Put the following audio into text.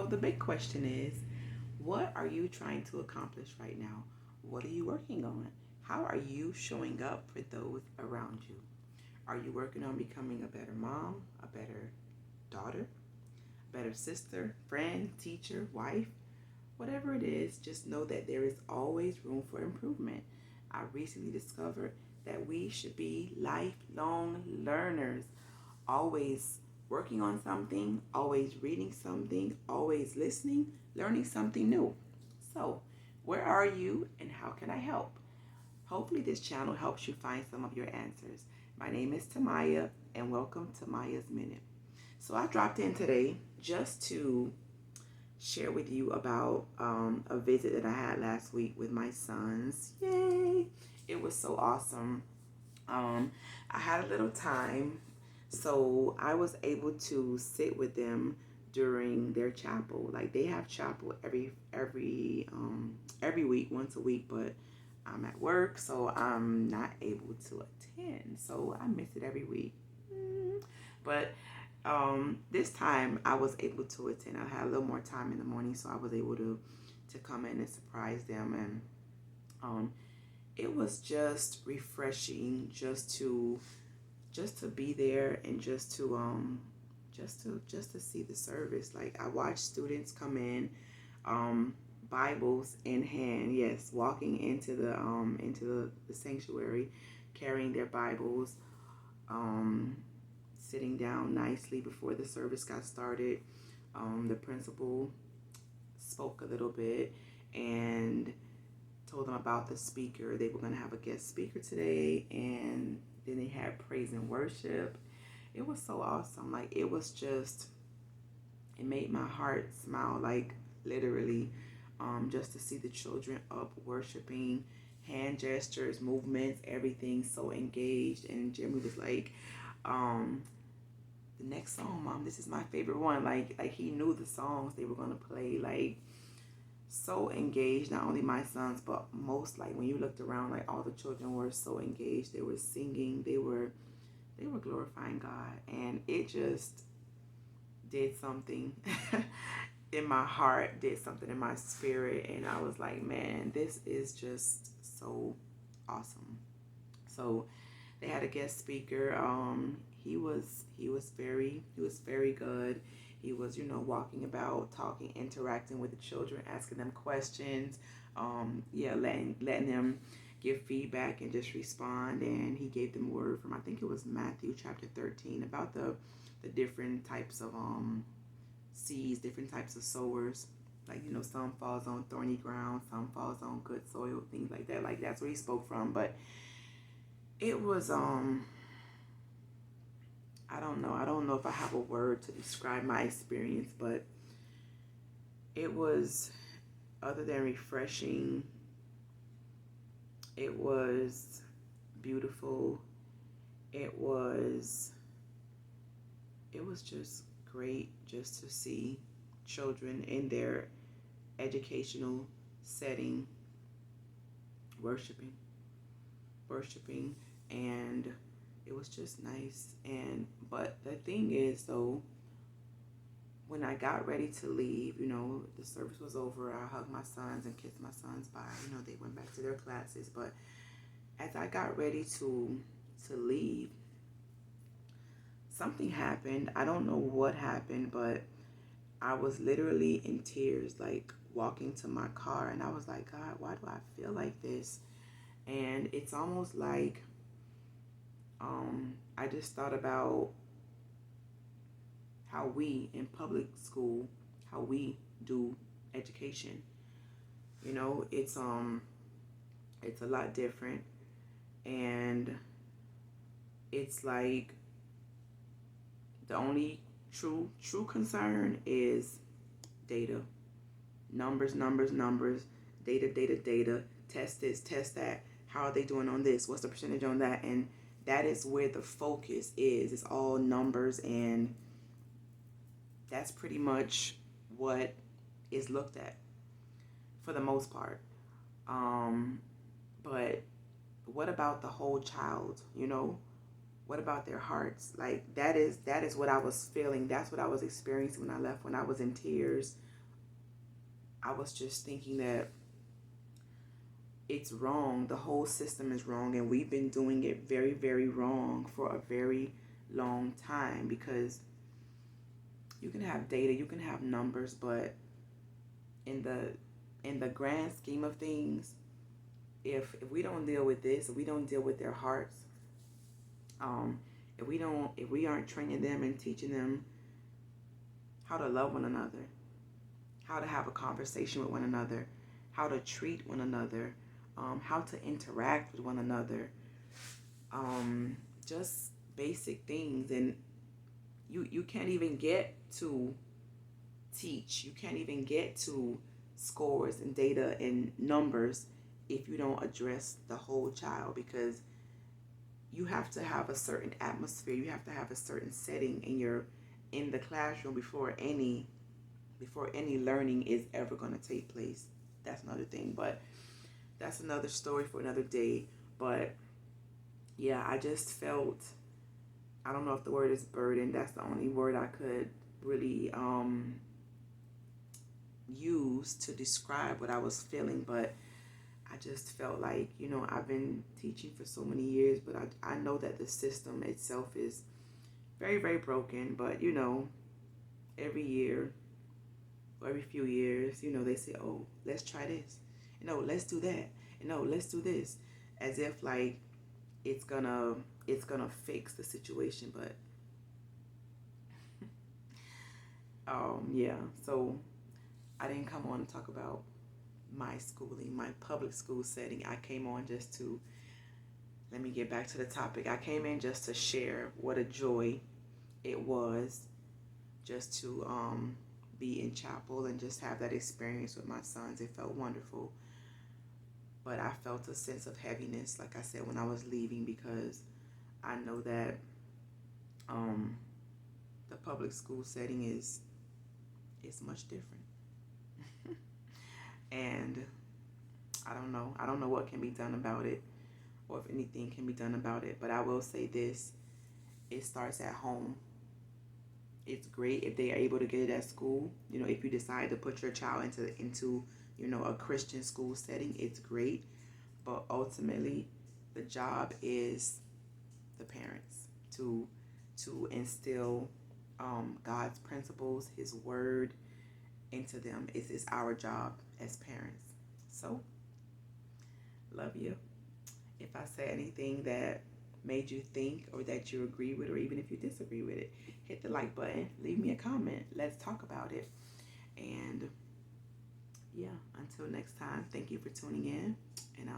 So the big question is, what are you trying to accomplish right now? What are you working on? How are you showing up for those around you? Are you working on becoming a better mom, a better daughter, a better sister, friend, teacher, wife? Whatever it is, just know that there is always room for improvement. I recently discovered that we should be lifelong learners, always working on something, always reading something, always listening, learning something new. So, where are you and how can I help? Hopefully, this channel helps you find some of your answers. My name is Tamaya, and welcome to Maya's Minute. So, I dropped in today just to share with you about a visit that I had last week with my sons. Yay! It was so awesome. I had a little time, so I was able to sit with them during their chapel. Like they have chapel every week, once a week, but I'm at work, so I'm not able to attend. So I miss it every week. But this time I was able to attend. I had a little more time in the morning, so I was able to come in and surprise them, and it was just refreshing just to be there and just to see the service. Like I watched students come in, Bibles in hand, yes, walking into the sanctuary, carrying their Bibles, sitting down nicely before the service got started. The principal spoke a little bit and told them about the speaker. They were going to have a guest speaker today, and then they had praise and worship. It was so awesome. Like it made my heart smile, like literally, just to see the children up worshiping, hand gestures, movements, everything so engaged. And Jimmy was like, the next song, Mom, this is my favorite one. Like he knew the songs they were gonna play. Like so engaged. Not only my sons, but most, like when you looked around, like all the children were so engaged. They were singing. They were glorifying God, and it just did something in my heart, did something in my spirit, and I was like, man, this is just so awesome. So they had a guest speaker. He was very good. He was, walking about, talking, interacting with the children, asking them questions. Yeah, letting them give feedback and just respond. And he gave them word from, I think it was Matthew chapter 13, about the different types of seeds, different types of sowers. Like, some falls on thorny ground, some falls on good soil, things like that. Like that's where he spoke from. But it was I don't know. I don't know if I have a word to describe my experience, but it was, other than refreshing, it was beautiful. It was just great just to see children in their educational setting worshiping, and it was just nice. And but the thing is, though, when I got ready to leave, the service was over. I hugged my sons and kissed my sons bye. They went back to their classes. But as I got ready to leave, something happened. I don't know what happened, but I was literally in tears, like walking to my car, and I was like, God, why do I feel like this? And it's almost like I just thought about how we in public school, how we do education. It's a lot different, and it's like the only true concern is data, numbers, data, test this, test that. How are they doing on this? What's the percentage on that? And that is where the focus is. It's all numbers, and that's pretty much what is looked at for the most part. But what about the whole child? What about their hearts? Like that is what I was feeling. That's what I was experiencing when I left. When I was in tears, I was just thinking that it's wrong. The whole system is wrong, and we've been doing it very, very wrong for a very long time. Because you can have data, you can have numbers, but in the grand scheme of things, if we don't deal with this, if we don't deal with their hearts, um, if we aren't training them and teaching them how to love one another, how to have a conversation with one another, how to treat one another, how to interact with one another, um, just basic things. And you can't even get to teach. You can't even get to scores and data and numbers if you don't address the whole child, because you have to have a certain atmosphere. You have to have a certain setting in the classroom before any learning is ever going to take place. That's another thing, but that's another story for another day. But yeah, I just felt, I don't know if the word is burden. That's the only word I could really use to describe what I was feeling. But I just felt like, I've been teaching for so many years, but I know that the system itself is very, very broken. But, every year or every few years, they say, oh, let's try this. Let's do that. Let's do this. As if like it's gonna fix the situation. But yeah, so I didn't come on to talk about my schooling, my public school setting. I came on just to, let me get back to the topic. I came in just to share what a joy it was just to be in chapel and just have that experience with my sons. It felt wonderful. But I felt a sense of heaviness, like I said, when I was leaving, because I know that the public school setting is much different. And I don't know. I don't know what can be done about it, or if anything can be done about it. But I will say this: it starts at home. It's great if they are able to get it at school. If you decide to put your child into a Christian school setting, it's great. But ultimately, the job is the parents to instill God's principles, His word into them. It's our job as parents. So, love you. If I say anything that made you think, or that you agree with, or even if you disagree with it, hit the like button, leave me a comment. Let's talk about it. And yeah, until next time, thank you for tuning in, and I'll